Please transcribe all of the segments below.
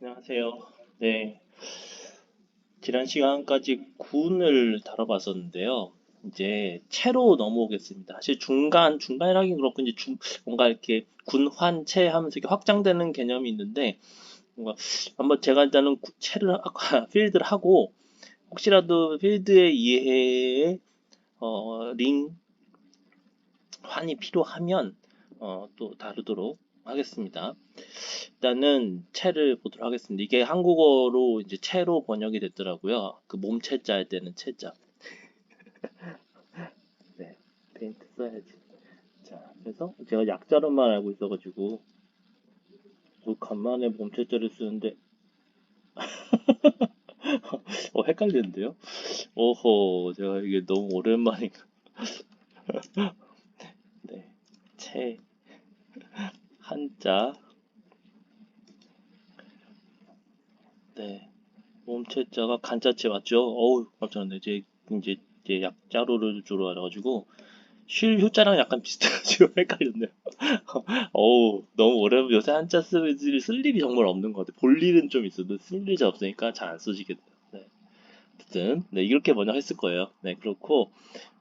안녕하세요. 네, 지난 시간까지 군을 다뤄봤었는데요. 이제 채로 넘어오겠습니다. 사실 중간이라긴 그렇고, 이제 뭔가 이렇게 군환채 하면서 이렇게 확장되는 개념이 있는데, 뭔가 한번 제가 일단은 필드를 하고, 혹시라도 필드의 이해에, 환이 필요하면, 또 다루도록 하겠습니다. 일단은 채를 보도록 하겠습니다. 이게 한국어로 이제 채로 번역이 됐더라고요. 그 몸체자 할 때는 채자. 네, 페인트 써야지. 자, 그래서 제가 약자로만 알고 있어가지고 간만에 몸체자를 쓰는데 헷갈리는데요? 오호, 제가 이게 너무 오랜만인가. 네, 채 한자. 네, 몸체자가 간자체 맞죠? 어우, 깜짝 놀랐네. 이제 약자로를 주로 알아가지고 쉴 효자랑 약간 비슷해가지고 헷갈렸네요. 어우, 너무 오래, 요새 한자 쓸 일이 정말 없는 것 같아요. 볼 일은 좀 있어도 쓸 일이 없으니까 잘 안 쓰시겠네요. 네. 어쨌든, 네, 이렇게 번역했을 거예요. 네, 그렇고,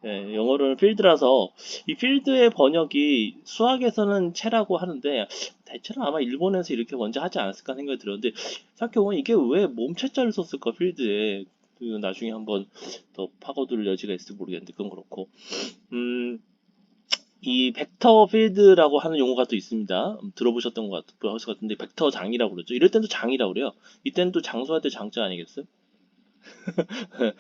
네, 영어로는 필드라서, 이 필드의 번역이 수학에서는 채라고 하는데, 대체로 아마 일본에서 이렇게 먼저 하지 않았을까 생각이 들었는데, 생각해보면 이게 왜 몸체자를 썼을까, 필드에. 그 나중에 한번 더 파고들 여지가 있을지 모르겠는데, 그건 그렇고. 음, 이 벡터 필드라고 하는 용어가 또 있습니다. 들어보셨던 것 같은데 벡터 장이라고 그러죠. 이럴 땐도 장이라고 그래요. 이때는 또 장수할 때 장자 아니겠어요?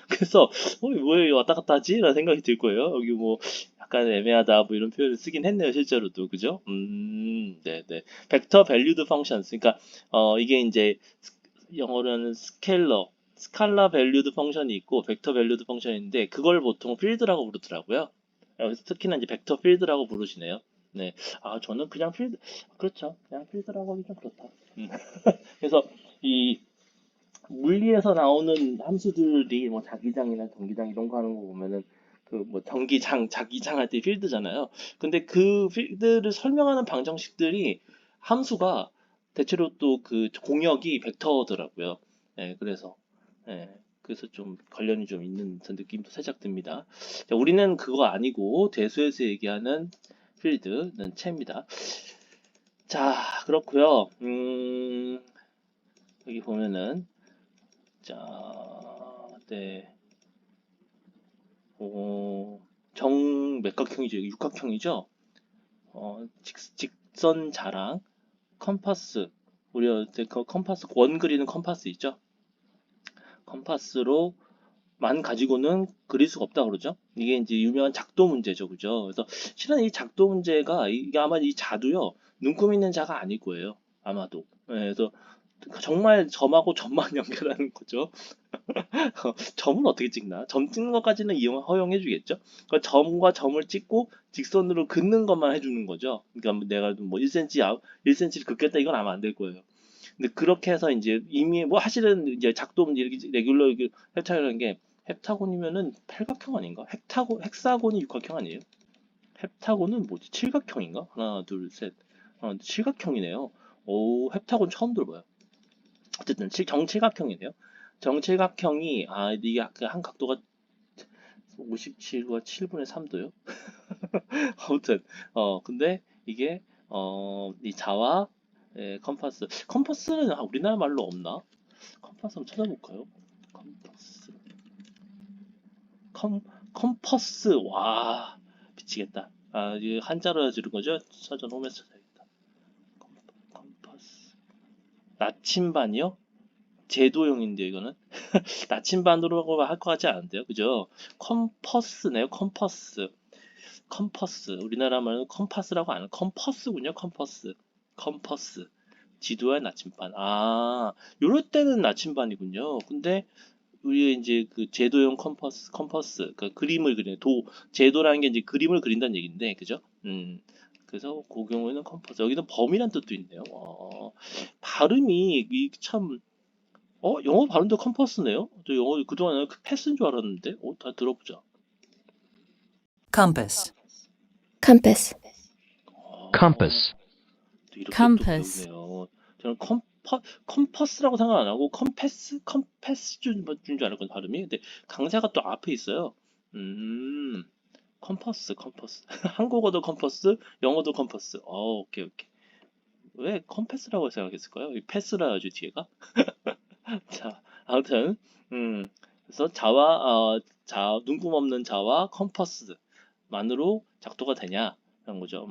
그래서 왜 왔다 갔다 하지? 라는 생각이 들 거예요. 여기 뭐 약간 애매하다 뭐 이런 표현을 쓰긴 했네요. 실제로도 그죠? 네네. 벡터 밸류드 펑션스. 그러니까 이게 이제 영어로는 스칼라 밸류드 펑션이 있고 벡터 밸류드 펑션인데 그걸 보통 필드라고 부르더라고요. 여기서 특히나 이제 벡터 필드라고 부르시네요. 네. 아, 저는 그냥 그렇죠. 그냥 필드라고 하기 좀 그렇다. 음. 그래서 이 물리에서 나오는 함수들이 뭐 자기장이나 전기장 이런 거 하는 거 보면은 그 뭐 전기장, 자기장 할 때 필드잖아요. 근데 그 필드를 설명하는 방정식들이 함수가 대체로 또 그 공역이 벡터더라고요. 예, 예, 그래서 좀 관련이 좀 있는 듯한 느낌도 살짝 듭니다. 자, 우리는 그거 아니고 대수에서 얘기하는 필드는 채입니다. 자, 그렇고요. 여기 보면은 자, 네, 맥각형이죠. 여기 육각형이죠. 직선 자랑, 컴파스. 우리 어때 그 컴파스 원 그리는 컴파스 있죠? 컴파스로만 가지고는 그릴 수가 없다 그러죠. 이게 이제 유명한 작도 문제죠, 그죠? 그래서 실은 이 작도 문제가 이게 아마 이 자도요 눈금 있는 자가 아닐 거예요, 아마도. 네, 그래서 정말 점하고 점만 연결하는 거죠. 점은 어떻게 찍나? 점 찍는 것까지는 허용해 주겠죠? 그러니까 점과 점을 찍고 직선으로 긋는 것만 해주는 거죠. 그러니까 뭐 내가 뭐 1cm, 1cm를 긋겠다 이건 아마 안 될 거예요. 근데 그렇게 해서 이제 이미 뭐 사실은 이제 작동 이렇게 레귤러 헥타곤이라는 게 헥타곤이면은 팔각형 아닌가? 헥사곤이 육각형 아니에요? 헥타곤은 뭐지? 칠각형인가? 하나, 둘, 셋. 칠각형이네요. 오, 헥타곤 처음 들어봐요. 어쨌든 정칠각형이네요. 정칠각형이 이게 한 각도가 57과 7분의 3도요. 아무튼 근데 이게 이 자와 컴파스는 우리나라 말로 없나? 컴파스 한번 찾아볼까요? 컴파스 컴퍼스 와 미치겠다. 이게 한자로 해주는 거죠? 사전 홈에서 찾아야겠다. 컴파스 나침반이요? 제도용인데 이거는 나침반으로 할 것 같지 않은데요, 그죠? 컴퍼스네요, 컴퍼스. 우리나라 말로 컴파스라고 안, 컴퍼스군요, 컴퍼스. 지도의 나침반. 요럴 때는 나침반이군요. 근데 우리가 이제 그 제도용 컴퍼스, 그 그림을 그리는 제도라는 게 이제 그림을 그린다는 얘기인데, 그죠? 그래서 그 경우에는 컴퍼스. 여기는 범이란 뜻도 있네요. 발음이 참 영어 발음도 컴퍼스네요. 저 영어 그동안 그 패스인 줄 알았는데, 다 들어보자. compass, compass, 어, compass, 또 이렇게 또 compass, 배우네요. 저는 컴퍼스라고 생각 안 하고 컴패스 줄 알았거든 발음이. 근데 강세가 또 앞에 있어요. 음, 컴퍼스. 한국어도 컴퍼스, 영어도 컴퍼스. 오케이, 오케이. 왜 컴패스라고 생각했을까요? 이 패스라 아주 뒤에가. 자, 아무튼, 그래서 눈금 없는 자와 컴퍼스만으로 작도가 되냐? 그런 거죠.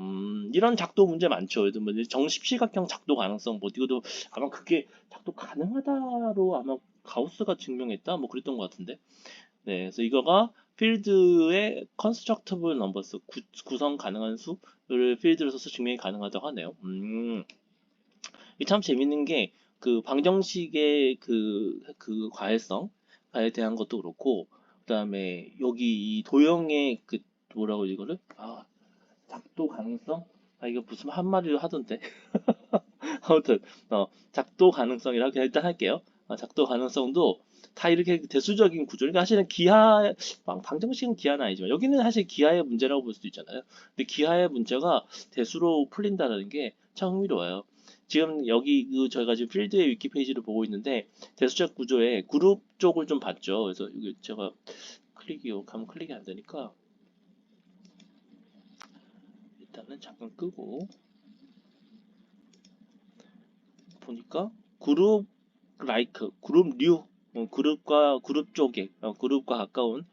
이런 작도 문제 많죠. 예를 들면 정십시각형 작도 가능성, 뭐, 이것도 아마 그게 작도 가능하다로 아마 가우스가 증명했다? 뭐 그랬던 것 같은데. 네, 그래서 이거가 필드의 constructible numbers, 구성 가능한 수를 필드로 써서 증명이 가능하다고 하네요. 이게 참 재밌는 게, 그 방정식의 그 과에 대한 것도 그렇고, 그 다음에 여기 이 도형의 그 뭐라고 이거를? 작도 가능성? 이거 무슨 한 마리로 하던데. 아무튼, 작도 가능성이라고 그냥 일단 할게요. 작도 가능성도 다 이렇게 대수적인 구조. 그러니까 사실은 방정식은 기하는 아니지만, 여기는 사실 기하의 문제라고 볼 수도 있잖아요. 근데 기하의 문제가 대수로 풀린다는 게 참 흥미로워요. 지금 여기 저희가 지금 필드의 위키페이지를 보고 있는데, 대수적 구조의 그룹 쪽을 좀 봤죠. 그래서 이게 제가 가면 클릭이 안 되니까, 일단은 잠깐 끄고, 보니까 그룹 그룹 그룹 쪽에 그룹과 가까운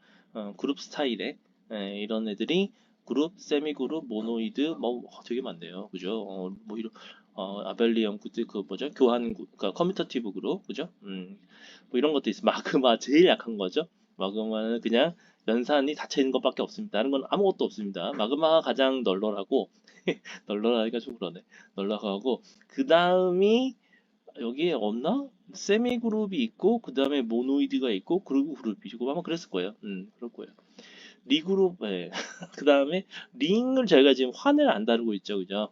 그룹 스타일의 이런 애들이 그룹, 세미 그룹, 모노이드 뭐 되게 많네요. 그죠? 뭐 이런 아벨리언 그 뭐죠? 그러니까 커뮤터티브 그룹 그죠? 뭐 이런 것도 있어. 마그마 제일 약한 거죠. 마그마는 그냥 연산이 닫혀 있는 것밖에 없습니다. 다른 건 아무것도 없습니다. 마그마가 가장 널널하고 널널하니까 좀 그러네. 널널하고 그 다음이 여기에 없나? 세미 그룹이 있고 그 다음에 모노이드가 있고 그리고 그룹이고 아마 그랬을 거예요. 그럴 거예요. 리그룹, 예. 그 다음에 링을 저희가 지금 환을 안 다루고 있죠, 그죠?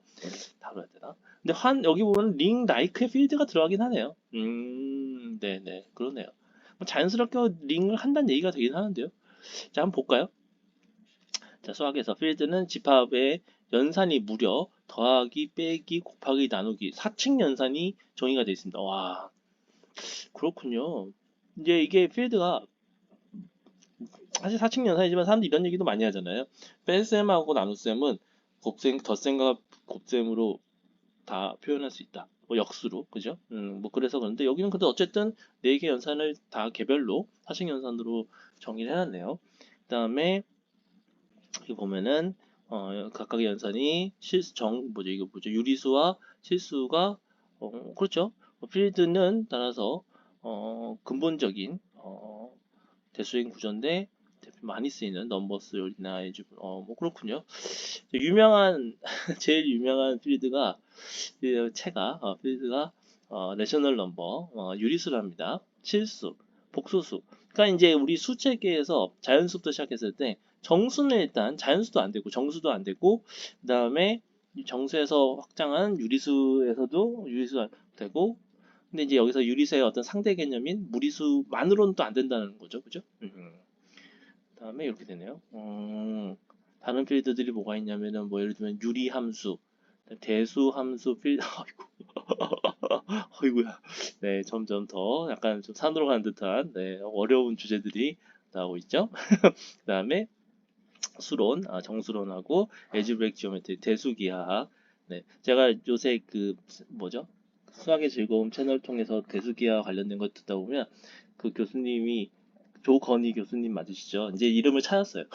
다뤄야 되나? 근데 여기 보면 링 라이크의 필드가 들어가긴 하네요. 네네, 그러네요. 뭐 자연스럽게 링을 한다는 얘기가 되긴 하는데요. 자, 한번 볼까요? 자, 수학에서 필드는 집합의 연산이 무려 더하기, 빼기, 곱하기, 나누기 4층 연산이 정의가 되어 있습니다. 와, 그렇군요. 이제 이게 필드가 사실 4층 연산이지만 사람들이 이런 얘기도 많이 하잖아요. 뺄셈하고 나눗셈은 곱셈, 덧셈과 곱셈으로 다 표현할 수 있다. 뭐 역수로, 그죠? 뭐 그래서 그런데 여기는 근데 어쨌든 4개 연산을 다 개별로 4층 연산으로 정의를 해놨네요. 그 다음에 여기 보면은 각각의 연산이 이거 뭐죠? 유리수와 실수가 그렇죠. 필드는 따라서 근본적인 대수인 구조인데 많이 쓰이는 넘버스 요리나 뭐 그렇군요. 제일 유명한 필드가 필드가 내셔널 넘버 유리수랍니다. 실수, 복소수. 그러니까 이제 우리 수체계에서 자연수부터 시작했을 때 정수는 일단 자연수도 안 되고 정수도 안 되고 그다음에 정수에서 확장한 유리수에서도 유리수 안 되고 근데 이제 여기서 유리수의 어떤 상대 개념인 무리수만으로는 또 안 된다는 거죠. 그죠? 그다음에 이렇게 되네요. 다른 필드들이 뭐가 있냐면은 뭐 예를 들면 유리함수, 대수함수 필드 어이구야. 네, 점점 더 약간 좀 산으로 가는 듯한 어려운 주제들이 나오고 있죠. 그다음에 수론, 정수론하고 에즈브렉 지오메트리, 대수기하학. 네, 제가 요새 그 뭐죠? 수학의 즐거움 채널 통해서 대수기하 관련된 거 듣다 보면 그 교수님이 조건희 교수님 맞으시죠? 이제 이름을 찾았어요.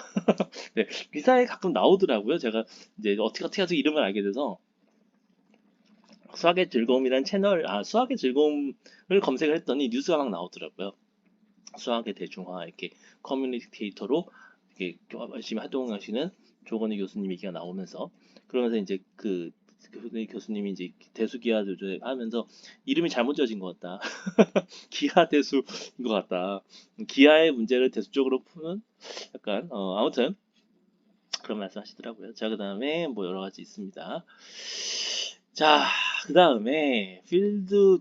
네, 기사에 가끔 나오더라고요. 제가 이제 어떻게 해서 이름을 알게 돼서 수학의 즐거움이란 수학의 즐거움을 검색을 했더니 뉴스가 막 나오더라고요. 수학의 대중화, 이렇게 커뮤니케이터로 이렇게 열심히 활동하시는 조건희 교수님 얘기가 나오면서, 그러면서 이제 교수님이 이제 대수기하를 하면서 이름이 잘못 지어진 것 같다. 기하대수인 것 같다. 기하의 문제를 대수적으로 푸는 약간, 아무튼 그런 말씀 하시더라고요. 자, 그 다음에 뭐 여러 가지 있습니다. 자, 그 다음에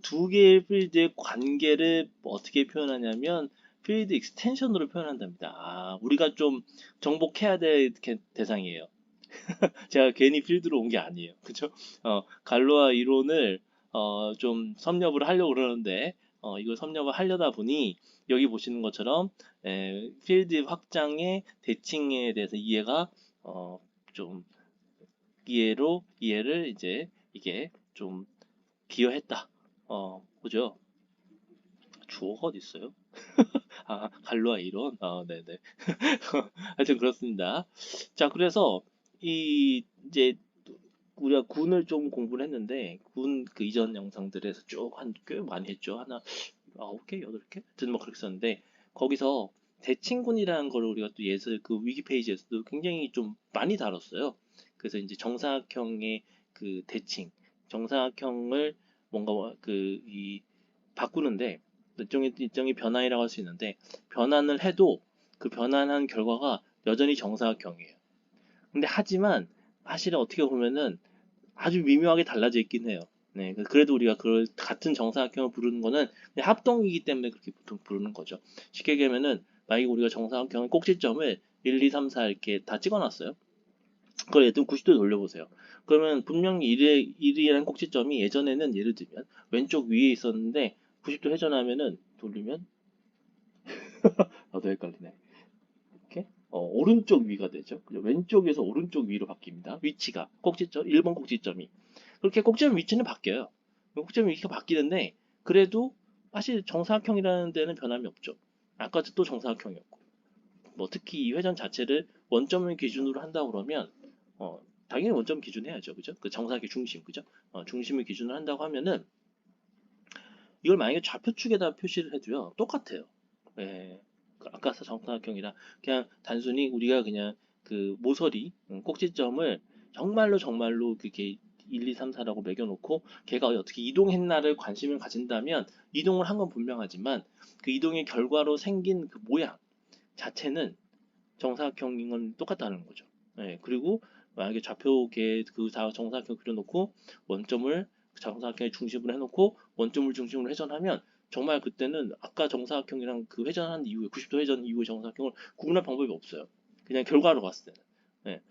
두 개의 필드의 관계를 어떻게 표현하냐면 필드 익스텐션으로 표현한답니다. 우리가 좀 정복해야 될 대상이에요. 제가 괜히 필드로 온 게 아니에요. 그죠? 갈로아 이론을 좀 섭렵을 하려고 그러는데 이걸 섭렵을 하려다 보니 여기 보시는 것처럼 필드 확장의 대칭에 대해서 이해가 좀 이해를 이제 이게 좀 기여했다. 그죠? 주어가 어디 있어요? 아, 갈로아 이론? 네네. 하여튼 그렇습니다. 자, 그래서 이제 우리가 군을 좀 공부를 했는데 군 그 이전 영상들에서 쭉 한 꽤 많이 했죠. 하나 9개, 8개? 하여튼 뭐 그렇게 썼는데 거기서 대칭군이라는 걸 우리가 또 예술 그 위키 페이지에서도 굉장히 좀 많이 다뤘어요. 그래서 이제 정사각형의 그 대칭, 정사각형을 뭔가 그 이 바꾸는데 일종의 변환이라고 할 수 있는데 변환을 해도 그 변환한 결과가 여전히 정사각형이에요. 근데 하지만 사실은 어떻게 보면은 아주 미묘하게 달라져 있긴 해요. 네, 그래도 우리가 그걸 같은 정사각형을 부르는 거는 그냥 합동이기 때문에 그렇게 보통 부르는 거죠. 쉽게 얘기하면은 만약에 우리가 정사각형의 꼭지점을 1, 2, 3, 4 이렇게 다 찍어놨어요. 그걸 예를 들면 90도 돌려보세요. 그러면 분명히 1이라는 꼭지점이 예전에는 예를 들면 왼쪽 위에 있었는데 90도 회전하면은 돌리면 나도 헷갈리네. 이렇게 오른쪽 위가 되죠. 왼쪽에서 오른쪽 위로 바뀝니다. 위치가 꼭지점 1번 꼭지점이 그렇게 꼭지점 위치는 바뀌어요. 꼭지점 위치가 바뀌는데 그래도 사실 정사각형이라는 데는 변함이 없죠. 아까도 또 정사각형이었고 뭐 특히 이 회전 자체를 원점을 기준으로 한다 그러면 당연히 원점 기준 해야죠, 그죠? 그 정사각의 중심, 그죠? 중심을 기준으로 한다고 하면은 이걸 만약에 좌표축에다 표시를 해도요 똑같아요. 예, 그 아까 정사각형이라 그냥 단순히 우리가 그냥 그 모서리 꼭지점을 정말로 그게 1, 2, 3, 4라고 매겨놓고 걔가 어떻게 이동했나를 관심을 가진다면 이동을 한 건 분명하지만 그 이동의 결과로 생긴 그 모양 자체는 정사각형인 건 똑같다는 거죠. 예, 그리고 만약에 좌표계 그 정사각형 그려놓고 원점을 정사각형의 중심으로 해놓고 원점을 중심으로 회전하면 정말 그때는 아까 정사각형이랑 그 회전한 이후에 90도 회전 이후의 정사각형을 구분할 방법이 없어요. 그냥 결과로 봤을 때는. 예.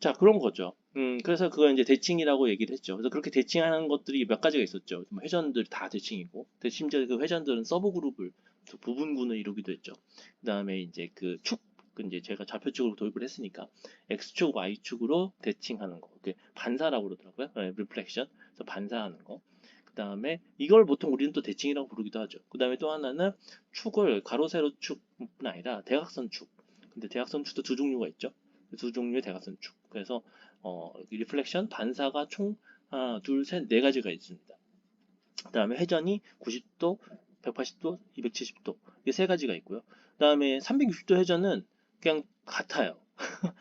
자, 그런 거죠. 그래서 그걸 이제 대칭이라고 얘기를 했죠. 그래서 그렇게 대칭하는 것들이 몇 가지가 있었죠. 뭐 회전들 다 대칭이고, 심지어 그 회전들은 서브 그룹을 부분군을 이루기도 했죠. 그 다음에 이제 그 축, 그 이제 제가 좌표축으로 도입을 했으니까 x축, y축으로 대칭하는 거, 그 반사라고 그러더라고요. 리플렉션, 그래서 반사하는 거. 그 다음에 이걸 보통 우리는 또 대칭이라고 부르기도 하죠. 그 다음에 또 하나는 축을 가로 세로 축뿐 아니라 대각선 축. 근데 대각선 축도 두 종류가 있죠. 두 종류의 대각선 축. 그래서 리플렉션 반사가 총 하나, 둘, 셋, 네 가지가 있습니다. 그 다음에 회전이 90도, 180도, 270도 이 세 가지가 있고요. 그 다음에 360도 회전은 그냥 같아요.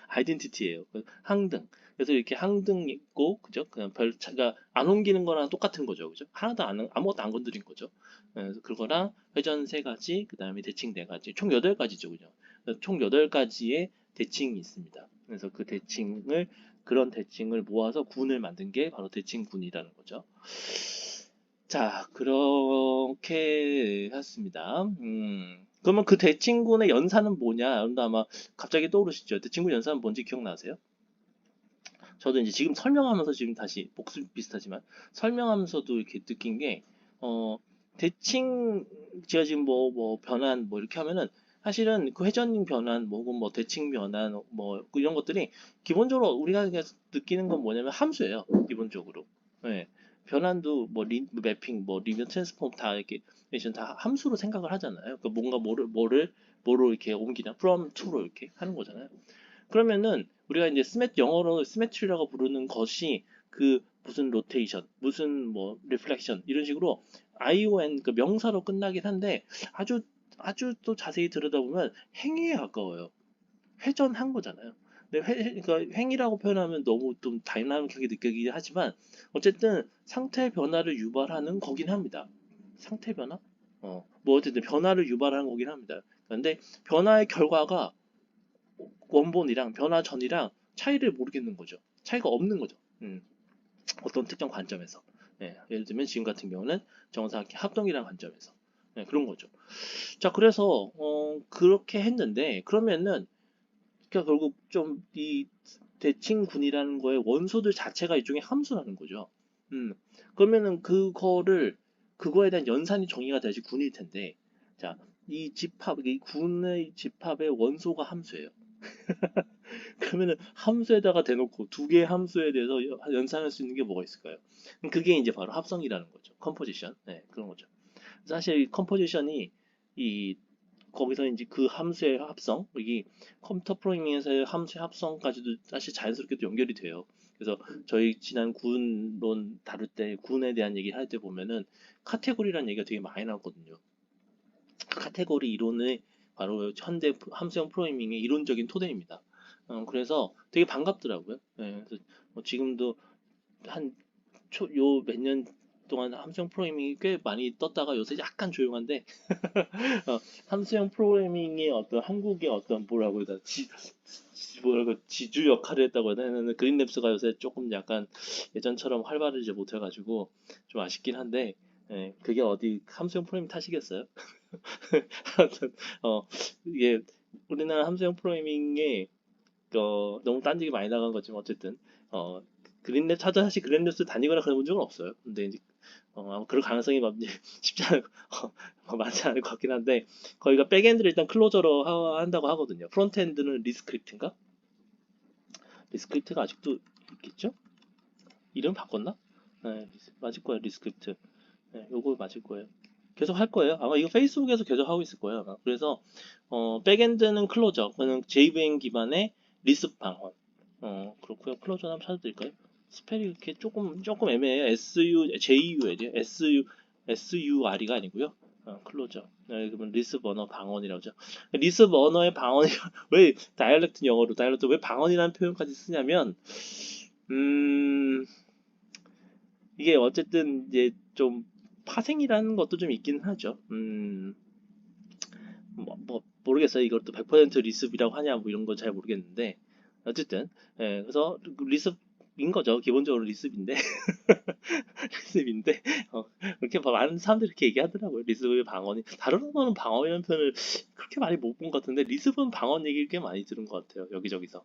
아이덴티티예요. 항등. 그래서 이렇게 항등 있고, 그죠? 그냥 별 차가 안 옮기는 거랑 똑같은 거죠, 그죠? 하나도 아무것도 안 건드린 거죠. 그래서 그거랑 회전 세 가지, 그 다음에 대칭 네 가지, 총 8가지죠, 그죠? 총 8가지의 대칭이 있습니다. 그래서 그런 대칭을 모아서 군을 만든 게 바로 대칭군이라는 거죠. 자, 그렇게 했습니다. 그러면 그 대칭군의 연산은 뭐냐? 여러분도 아마 갑자기 떠오르시죠? 대칭군 연산은 뭔지 기억나세요? 저도 이제 지금 설명하면서 지금 다시 복습 비슷하지만 설명하면서도 이렇게 느낀 게, 대칭, 제가 지금 뭐 변환 뭐 이렇게 하면은 사실은 그 회전 변환, 뭐 혹은 뭐 대칭 변환, 뭐 이런 것들이 기본적으로 우리가 그냥 느끼는 건 뭐냐면 함수예요. 기본적으로. 네. 변환도 뭐 매핑, 뭐 리니어 트랜스폼 다 이렇게 다 함수로 생각을 하잖아요. 그러니까 뭔가 뭐로 이렇게 옮기냐, from to로 이렇게 하는 거잖아요. 그러면은 우리가 이제 영어로 스메트리라고 부르는 것이 그 무슨 로테이션, 무슨 뭐 리플렉션 이런 식으로 ION 그 명사로 끝나긴 한데 아주 또 자세히 들여다보면 행위에 가까워요. 회전한 거잖아요. 근데 그러니까 행위라고 표현하면 너무 좀 다이나믹하게 느껴지긴 하지만 어쨌든 상태 변화를 유발하는 거긴 합니다. 상태 변화? 뭐 어쨌든 변화를 유발하는 거긴 합니다. 그런데 변화의 결과가 원본이랑 변화 전이랑 차이를 모르겠는 거죠. 차이가 없는 거죠. 어떤 특정 관점에서. 예, 예를 들면 지금 같은 경우는 정사각형 합동이라는 관점에서. 예, 그런 거죠. 자, 그래서 그렇게 했는데 그러면은 그러니까 결국 좀 이 대칭군이라는 거의 원소들 자체가 일종의 함수라는 거죠. 음. 그러면은 그거에 대한 연산이 정의가 돼야지 군일 텐데. 자, 이 군의 집합의 원소가 함수예요. 그러면은 함수에다가 대놓고 두 개의 함수에 대해서 연산할 수 있는 게 뭐가 있을까요? 그게 이제 바로 합성이라는 거죠. 컴포지션. 네, 그런 거죠. 사실 컴포지션이 이 거기서 이제 그 함수의 합성, 이게 컴퓨터 프로그래밍에서의 함수의 합성까지도 사실 자연스럽게 또 연결이 돼요. 그래서 저희 지난 군론 다룰 때 군에 대한 얘기 할 때 보면은 카테고리라는 얘기가 되게 많이 나왔거든요. 그 카테고리 이론의 바로 현대 함수형 프로그래밍의 이론적인 토대입니다. 그래서 되게 반갑더라고요. 예, 그래서 뭐 지금도 한 요 몇 년 동안 함수형 프로그래밍이 꽤 많이 떴다가 요새 약간 조용한데 함수형 프로그래밍의 어떤 한국의 어떤 뭐라고 해야 되지 뭐라고 지주 역할을 했다고 해야 되나 그린랩스가 요새 조금 약간 예전처럼 활발하지 못해가지고 좀 아쉽긴 한데 그게 어디 함수형 프로그래밍 탓이겠어요? 하여튼 이게 우리나라 함수형 프로그래밍에 너무 딴지가 많이 나간 거지만 어쨌든 어 그린랩 찾아 사실 그린랩스 다니거나 그런 적은 없어요. 근데 이제 아마 그럴 가능성이 쉽지 않을 많지 않을 것 같긴 한데 거기가 백엔드를 일단 클로저로 한다고 하거든요. 프론트엔드는 리스크립트인가? 리스크립트가 아직도 있겠죠? 이름 바꿨나? 네, 맞을 거예요. 리스크립트. 네, 요거 맞을 거예요. 계속 할 거예요. 아마 이거 페이스북에서 계속 하고 있을 거예요. 아마. 그래서 백엔드는 클로저, 그는 JVM 기반의 리스 방언. 그렇고요. 클로저 한번 찾아드릴까요? 스펠이 이렇게 조금 애매해요. JUL이에요. SUR이가 아니고요. 클로저. 네, 그러면 리스 버너 방언이라고 하죠. 리스 버너의 방언이 왜 다이얼렉트 영어로 다이얼렉트 왜 방언이라는 표현까지 쓰냐면 이게 어쨌든 이제 좀 파생이라는 것도 좀 있긴 하죠. 모르겠어요. 이걸 또 100% 리습이라고 하냐 뭐 이런 건 잘 모르겠는데 어쨌든 그래서 리습인 거죠. 기본적으로 리습인데 리습인데 그렇게 많은 사람들이 그렇게 얘기하더라고요. 리습의 방언이 다른 언어는 방언이라는 표현을 그렇게 많이 못 본 것 같은데 리습은 방언 얘기를 꽤 많이 들은 것 같아요. 여기저기서.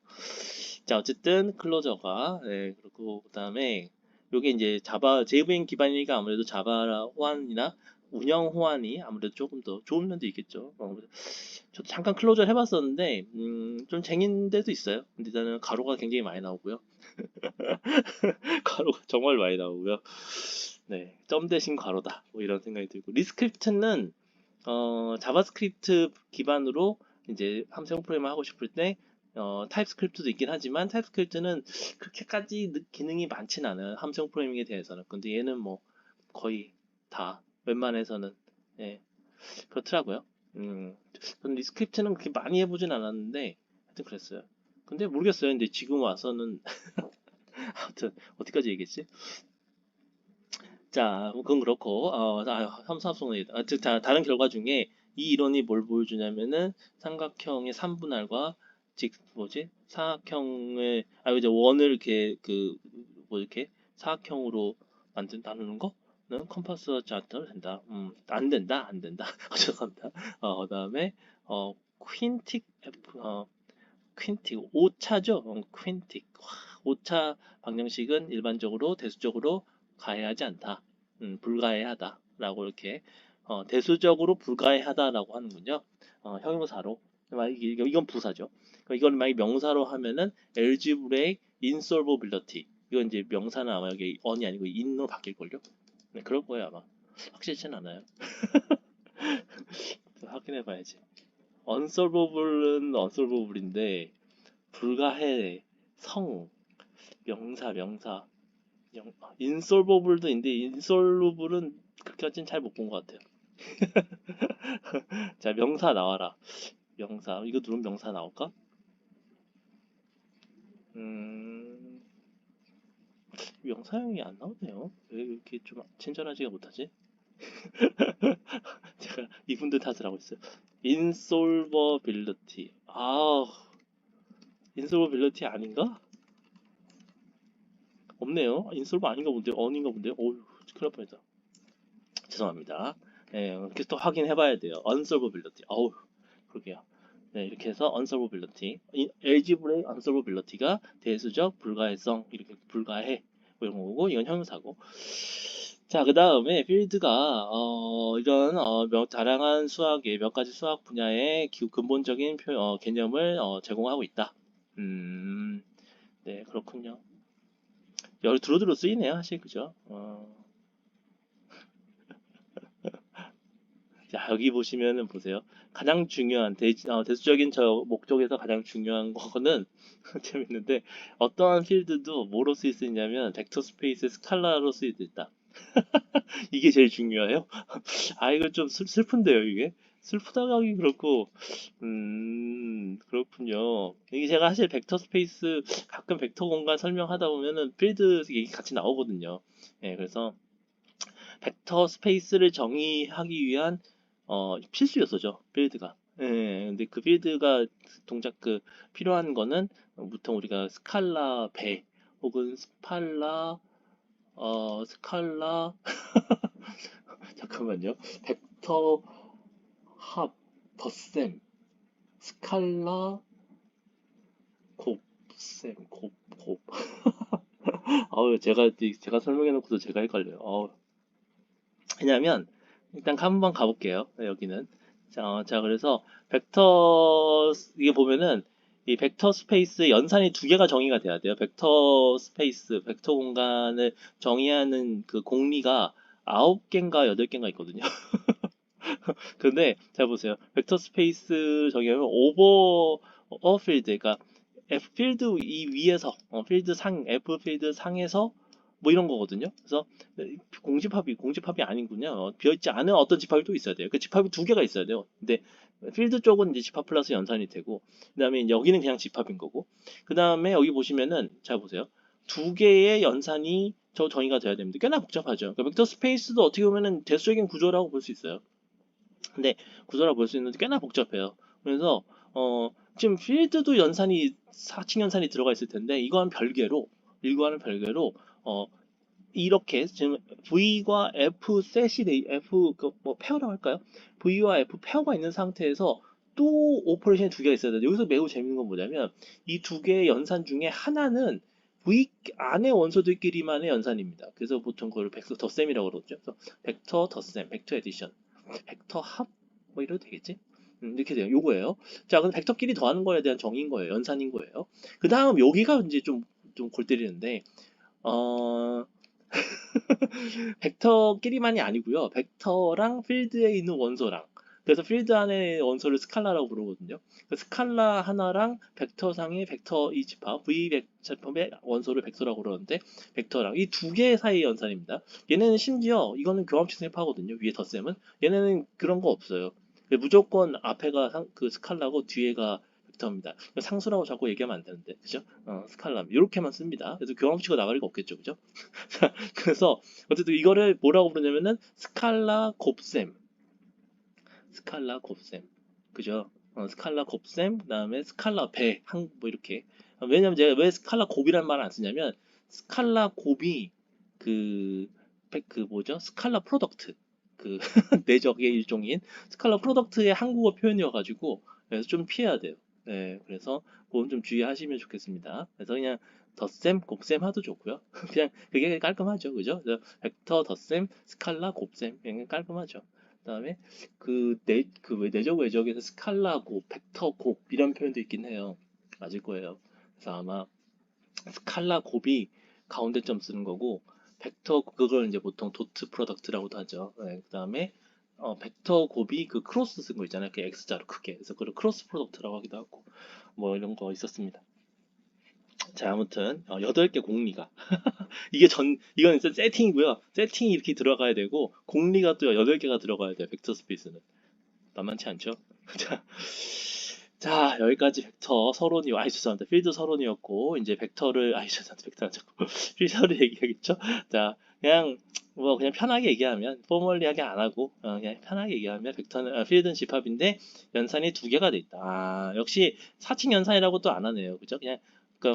자 어쨌든 클로저가 그리고 그다음에 요게 이제 자바 JVM 기반이니까 아무래도 자바 호환이나 운영 호환이 아무래도 조금 더 좋은 면도 있겠죠. 저도 잠깐 클로저 해봤었는데 좀 쟁인 데도 있어요. 근데 일단은 가로가 굉장히 많이 나오고요. 가로가 정말 많이 나오고요. 네, 점 대신 가로다. 뭐 이런 생각이 들고 리스크립트는 자바스크립트 기반으로 이제 함수형 프로그램을 하고 싶을 때 타입스크립트도 있긴 하지만 타입스크립트는 그렇게까지 기능이 많진 않아요. 함수형 프로그래밍에 대해서는. 근데 얘는 뭐 거의 다 웬만해서는 예, 그렇더라고요. 저는 리스크립트는 그렇게 많이 해보진 않았는데 하여튼 그랬어요. 근데 모르겠어요. 근데 지금 와서는 아무튼 어디까지 얘기했지? 자, 뭐 그건 그렇고 삼수합성은 다른 결과 중에 이 이론이 뭘 보여주냐면은 삼각형의 3분할과 즉 뭐지 사각형의 이제 원을 이렇게 뭐 이렇게 사각형으로 나누는 거는 컴파스와 짜도 된다. 안 된다. 죄송합니다. 그다음에 퀸틱 F 퀸틱 오차죠. 퀸틱 오차 방정식은 일반적으로 대수적으로 가해하지 않다. 불가해하다라고 이렇게 대수적으로 불가해하다라고 하는군요. 형용사로. 이건 부사죠. 이건 만약 명사로 하면은 algebraic insolvability. 이건 이제 명사는 아마 여기 on이 아니고 in으로 바뀔걸요? 네, 그럴 거예요 아마. 확실치는 않아요. 확인해봐야지. unsolvable은 unsolvable인데 불가해 성 명사 인솔버블도 있는데 인솔루블은 그렇게까지는 잘 못 본 것 같아요. 자 명사 나와라. 명사 이거 누르면 명사 나올까? 음 명사형이 안 나오네요. 왜 이렇게 좀 친절하지가 못하지? 제가 이분들 탓을 하고 있어요. 인솔버빌리티 인솔버빌리티 아닌가? 없네요. 인솔버 아닌가 본데요. 어인가 본데요. 어휴 큰일 날 뻔했다. 죄송합니다. 이렇게 또 확인해봐야 돼요. unsolvability. 어우, 그러게요. 네, 이렇게 해서 unsolvability, algebraic unsolvability가 대수적 불가해성 이렇게 불가해 뭐 이런 거고, 이건 형용사고. 자, 그 다음에 필드가 이런 다양한 수학의 몇 가지 수학 분야의 근본적인 개념을 제공하고 있다. 네, 그렇군요. 여기 두루두루 쓰이네요, 사실 그죠? 자, 여기 보시면은 보세요. 가장 중요한 대수적인 목적에서 가장 중요한 거는 재밌는데 어떠한 필드도 뭐로 쓰일 수 있냐면 벡터 스페이스 스칼라로 쓰일 수 있다. 이게 제일 중요해요. 아, 이거 좀 슬픈데요, 이게. 슬프다고 하기 그렇고, 그렇군요. 이게 제가 사실 벡터 스페이스, 가끔 벡터 공간 설명하다 보면은 필드 얘기 같이 나오거든요. 예, 그래서 벡터 스페이스를 정의하기 위한, 필수 요소죠, 필드가. 예, 근데 그 필드가 필요한 거는 보통 우리가 스칼라 배, 혹은 스칼라, 잠깐만요. 벡터 합, 덧셈, 스칼라, 곱셈, 곱. 아우, 제가 설명해놓고도 제가 헷갈려요. 왜냐면, 일단 한번 가볼게요. 여기는. 자, 그래서, 이게 보면은, 이 벡터 스페이스 연산이 두 개가 정의가 돼야 돼요. 벡터 스페이스, 벡터 공간을 정의하는 그 공리가 9개인가 8개인가 있거든요. 근데 잘 보세요. 벡터 스페이스 정의하면 필드, 그러니까 F 필드 이 위에서 필드 F 필드 상에서 뭐 이런 거거든요. 그래서 공집합이 아니군요. 비어있지 않은 어떤 집합이 또 있어야 돼요. 그 집합이 두 개가 있어야 돼요. 근데 필드 쪽은 이제 집합 플러스 연산이 되고, 그다음에 여기는 그냥 집합인 거고, 그다음에 여기 보시면은 잘 보세요. 두 개의 연산이 정의가 돼야 됩니다. 꽤나 복잡하죠. 그러니까 벡터 스페이스도 어떻게 보면은 대수적인 구조라고 볼 수 있어요. 근데 구조라 볼 수 있는데 꽤나 복잡해요. 그래서 지금 필드도 사칭 연산이 들어가 있을 텐데 이거와는 별개로 어, 이렇게 지금 V과 F 셋이 F 뭐 페어라고 할까요? V와 F 페어가 있는 상태에서 또 오퍼레이션이 두 개가 있어야 돼요. 여기서 매우 재밌는 건 뭐냐면 이 두 개의 연산 중에 하나는 V 안의 원소들끼리만의 연산입니다. 그래서 보통 그걸 벡터 덧셈이라고 그러죠. 그래서 벡터 덧셈, 벡터 에디션, 벡터 합, 뭐 이래도 되겠지? 이렇게 돼요. 요거예요. 자, 그럼 벡터끼리 더하는 거에 대한 정의인 거예요. 연산인 거예요. 그 다음 여기가 이제 좀 골 때리는데, 어, 벡터끼리만이 아니고요. 벡터랑 필드에 있는 원소랑. 그래서 필드 안에 원소를 스칼라라고 부르거든요. 그 스칼라 하나랑 벡터상의 벡터 이 집합, V 집합의 원소를 벡터라고 그러는데, 벡터랑 이 두 개 사이의 연산입니다. 얘네는 심지어 이거는 교합치 셈하거든요. 위에 덧셈은. 얘네는 그런 거 없어요. 무조건 앞에가 그 스칼라고 뒤에가 벡터입니다. 상수라고 자꾸 얘기하면 안 되는데, 그죠? 스칼라 이렇게만 씁니다. 그래서 교합치가 나갈 리가 없겠죠, 그죠? 그래서 어쨌든 이거를 뭐라고 부르냐면은 스칼라 곱셈, 그죠? 스칼라 곱셈, 그다음에 스칼라 배, 뭐 이렇게. 왜냐면 제가 왜 스칼라 곱이란 말을 안 쓰냐면 스칼라 곱이 그, 그 뭐죠? 스칼라 프로덕트, 그 내적의 일종인 스칼라 프로덕트의 한국어 표현이어가지고 그래서 좀 피해야 돼요. 네, 그래서 그건 좀 주의하시면 좋겠습니다. 그래서 그냥 덧셈, 곱셈 하도 좋고요. 그냥 그게 깔끔하죠, 그죠? 그래서 벡터, 덧셈, 스칼라, 곱셈 그냥 깔끔하죠. 그다음에 왜 내적 외적에서 스칼라 곱, 벡터 곱 이런 표현도 있긴 해요. 맞을 거예요. 그래서 아마 스칼라 곱이 가운데 점 쓰는 거고 벡터 그걸 이제 보통 도트 프로덕트라고도 하죠. 네, 그다음에 벡터 곱이 그 크로스 쓴 거 있잖아요. 그 X자로 크게. 그래서 그걸 크로스 프로덕트라고 하기도 하고 뭐 이런 거 있었습니다. 자, 아무튼 8개 공리가 이건 진짜 세팅이고요. 세팅이 이렇게 들어가야 되고 공리가 또 8개가 들어가야 돼요. 벡터 스페이스는. 만만치 않죠? 자, 여기까지 벡터 서론이, 죄송합니다. 필드 서론이었고, 이제 죄송합니다. 벡터는 자꾸, 필드를 얘기하겠죠? 자, 그냥 편하게 얘기하면, 포멀리하게 안 하고, 그냥 편하게 얘기하면, 필드는 집합인데, 연산이 두 개가 돼 있다. 역시 사칭 연산이라고 또 안 하네요. 그죠?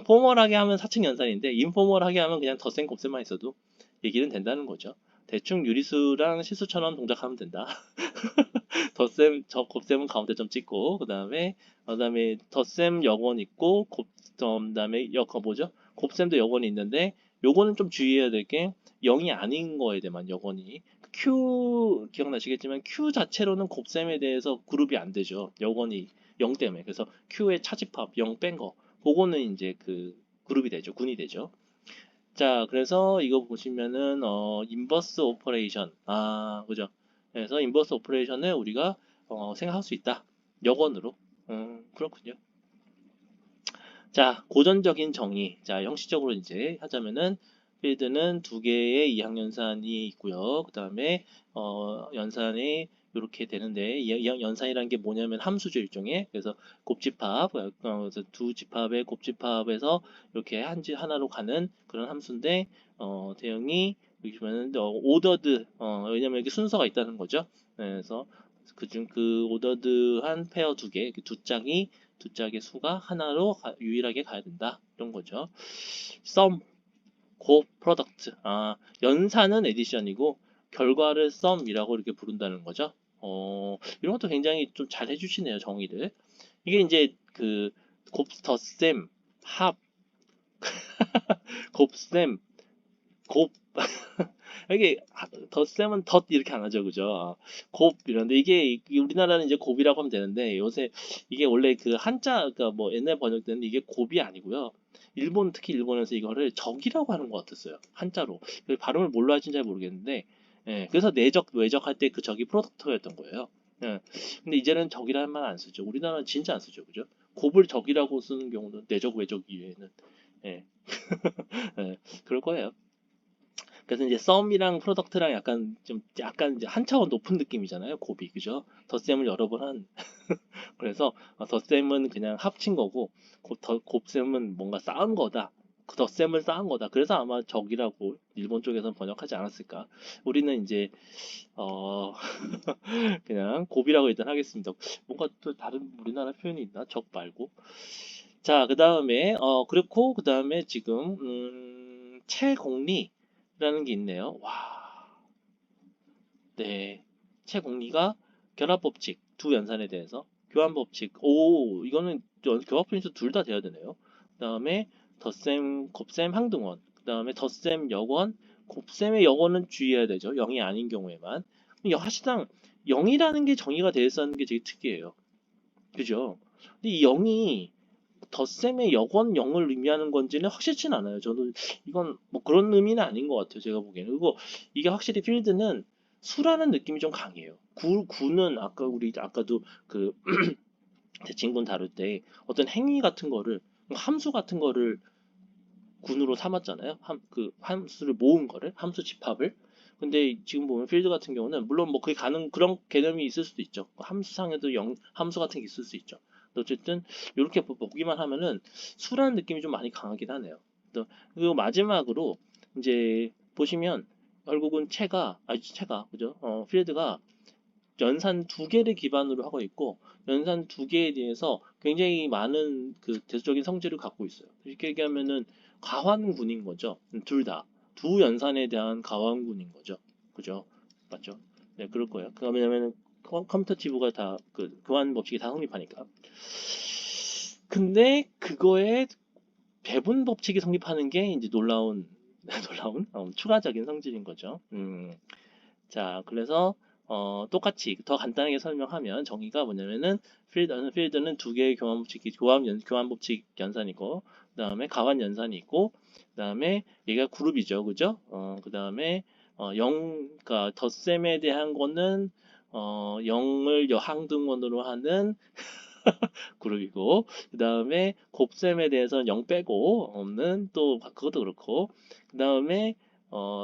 포멀하게 하면 사칭 연산인데, 인포멀하게 하면 그냥 덧셈, 곱셈만 있어도 얘기는 된다는 거죠. 대충 유리수랑 실수처럼 동작하면 된다. 곱셈은 가운데 점 찍고, 덧셈 역원 있고, 그다음에 뭐죠? 곱셈도 역원이 있는데, 요거는 좀 주의해야 될 게 0이 아닌 거에 대한 여건이 Q 기억나시겠지만 Q 자체로는 곱셈에 대해서 그룹이 안 되죠. 여건이 0 때문에. 그래서 Q의 차집합 0 뺀 거. 그거는 이제 그 그룹이 되죠. 군이 되죠. 자, 그래서 이거 보시면은 인버스 오퍼레이션. 아, 그죠? 그래서 인버스 오퍼레이션을 우리가 생각할 수 있다. 여건으로. 그렇군요. 자, 고전적인 정의. 자, 형식적으로 이제 하자면은 필드는 두 개의 이항연산이 있고요. 그 다음에 연산이 이렇게 되는데 이 연산이라는 게 뭐냐면 함수죠 일종의. 그래서 곱집합, 그래서 두 집합의 곱집합에서 이렇게 하나로 가는 그런 함수인데 대형이 여기 보면은 오더드, 왜냐면 이게 순서가 있다는 거죠. 네, 그래서 그중 그 오더드한 페어 두 개, 두 짝의 수가 하나로 유일하게 가야 된다. 이런 거죠. sum, 곱, product. 아, 연산은 에디션이고 결과를 sum이라고 이렇게 부른다는 거죠. 이런 것도 굉장히 좀 잘 해주시네요, 정의를. 이게 이제 그 곱덧셈, 합, 곱셈, 곱 이게 덧셈은 덧 이렇게 안 하죠, 그죠? 곱 이런데 이게 우리나라는 이제 곱이라고 하면 되는데 요새 이게 원래 그 한자 그러니까 뭐 옛날 번역 때는 이게 곱이 아니고요. 일본 특히 일본에서 이거를 적이라고 하는 것 같았어요, 한자로. 발음을 뭘로 할지는 잘 모르겠는데, 예, 그래서 내적 외적할 때 그 적이 프로덕터였던 거예요. 예, 근데 이제는 적이라는 말 안 쓰죠. 우리나라는 진짜 안 쓰죠, 그죠? 곱을 적이라고 쓰는 경우는 내적 외적 이외에는 예, 예, 그럴 거예요. 그래서 이제 썸이랑 프로덕트랑 약간 이제 한 차원 높은 느낌이잖아요. 곱이 그죠? 덧셈을 여러 번 한. 그래서 덧셈은 그냥 합친 거고 곱셈은 뭔가 쌓은 거다. 그 덧셈을 쌓은 거다. 그래서 아마 적이라고 일본 쪽에서는 번역하지 않았을까. 우리는 이제 어 그냥 곱이라고 일단 하겠습니다. 뭔가 또 다른 우리나라 표현이 있나? 적 말고. 자, 그 다음에 그렇고 그 다음에 지금 채공리라는 게 있네요. 와, 네, 채공리가 결합법칙 두 연산에 대해서 교환법칙. 오, 이거는 교합분수 둘 다 돼야 되네요. 그 다음에 덧셈, 곱셈, 항등원. 그 다음에 덧셈, 역원. 곱셈의 역원은 주의해야 되죠. 0이 아닌 경우에만. 사실상 0이라는 게 정의가 되어 있는 게 되게 특이해요. 그죠? 근데 이 0이 덧셈의 역원 0을 의미하는 건지는 확실치는 않아요. 저도 이건 뭐 그런 의미는 아닌 것 같아요. 제가 보기에는. 그리고 이게 확실히 필드는 수라는 느낌이 좀 강해요. 구는 아까 우리 아까도 그 대칭군 다룰 때 어떤 행위 같은 거를 함수 같은 거를 군으로 삼았잖아요. 그 함수를 모은 거를 함수 집합을. 근데 지금 보면 필드 같은 경우는 물론 뭐 그게 가능 그런 개념이 있을 수도 있죠. 함수상에도 함수 같은 게 있을 수 있죠. 어쨌든 이렇게 보기만 하면은 수라는 느낌이 좀 많이 강하긴 하네요. 그리고 마지막으로 이제 보시면 결국은 채가 그죠? 필드가 연산 두 개를 기반으로 하고 있고 연산 두 개에 대해서 굉장히 많은 그 대수적인 성질을 갖고 있어요. 쉽게 얘기하면은 가환군인 거죠. 둘 다. 두 연산에 대한 가환군인 거죠. 그죠? 맞죠? 네, 그럴 거예요. 왜냐면은 컴퓨터 지부가 다 그 교환 법칙이 다 성립하니까. 근데 그거에 배분 법칙이 성립하는 게 이제 놀라운 놀라운 추가적인 성질인 거죠. 자, 그래서 똑같이 더 간단하게 설명하면 정의가 뭐냐면은 필드는 두 개의 교환 법칙 연산이고 그다음에 가환 연산이 있고 그다음에 얘가 그룹이죠. 그죠? 그다음에 0 그러니까 덧셈에 대한 거는 0을 여항등원으로 하는 그룹이고 그다음에 곱셈에 대해서는 0 빼고 없는 또 그것도 그렇고 그다음에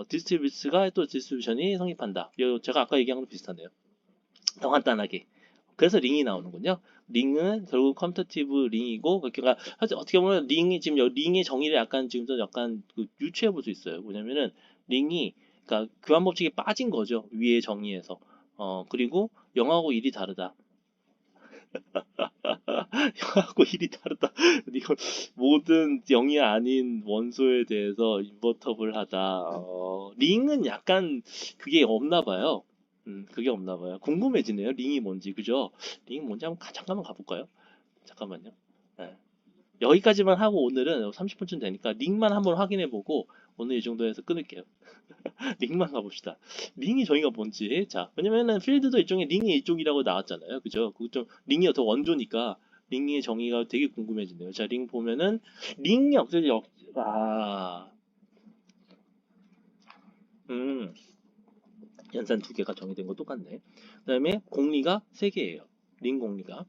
디스트리뷰스가 또 디스트리뷰션이 성립한다. 제가 아까 얘기한 거랑 비슷하네요. 더 간단하게. 그래서 링이 나오는군요. 링은 결국 컴퓨터티브 링이고 그러니까 어떻게 보면 링이 지금 링의 정의를 약간 지금도 약간 유추해 볼 수 있어요. 뭐냐면은 링이 그러니까 교환 법칙이 빠진 거죠. 위의 정의에서. 그리고 0하고 1이 다르다. 0하고 1이 다르다. 이거 모든 0이 아닌 원소에 대해서 인버터블하다. 링은 약간 그게 없나 봐요. 그게 없나 봐요. 궁금해지네요. 링이 뭔지, 그죠? 링이 뭔지 잠깐만 가볼까요? 잠깐만요. 네. 여기까지만 하고 오늘은 30분쯤 되니까 링만 한번 확인해보고 오늘 이 정도에서 끊을게요. 링만 가봅시다. 링이 저희가 뭔지. 자, 왜냐면은 필드도 일종의 링의 일종이라고 나왔잖아요. 그죠? 그좀 링이 더 원조니까 링의 정의가 되게 궁금해지네요. 자, 링 보면은 링이 없어요. 아, 음, 연산 두 개가 정의된 거 똑같네. 그다음에 공리가 세 개예요. 링 공리가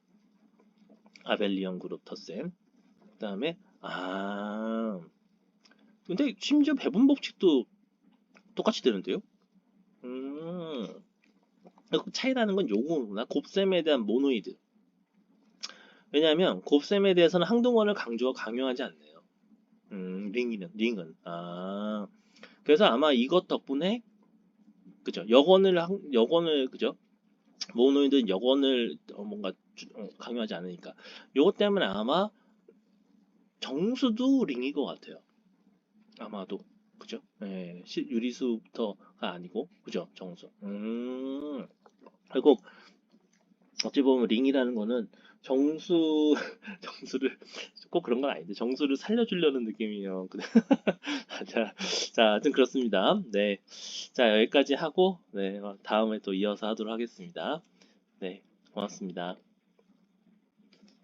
아벨리언 그룹 터셈. 그다음에 근데 심지어 배분 법칙도 똑같이 되는데요? 음, 그 차이라는 건 요거구나. 곱셈에 대한 모노이드. 왜냐하면 곱셈에 대해서는 항등원을 강요하지 않네요. 링은. 그래서 아마 이것 덕분에, 그죠? 역원을, 그죠? 모노이드 역원을 뭔가 강요하지 않으니까. 요것 때문에 아마 정수도 링인 것 같아요. 아마도. 그죠? 예, 유리수부터가 아니고, 그죠? 정수. 결국 어찌 보면 링이라는 거는 정수 정수를 꼭 그런 건 아닌데 정수를 살려주려는 느낌이에요. 자, 하여튼 그렇습니다. 네, 자 여기까지 하고 네 다음에 또 이어서 하도록 하겠습니다. 네, 고맙습니다.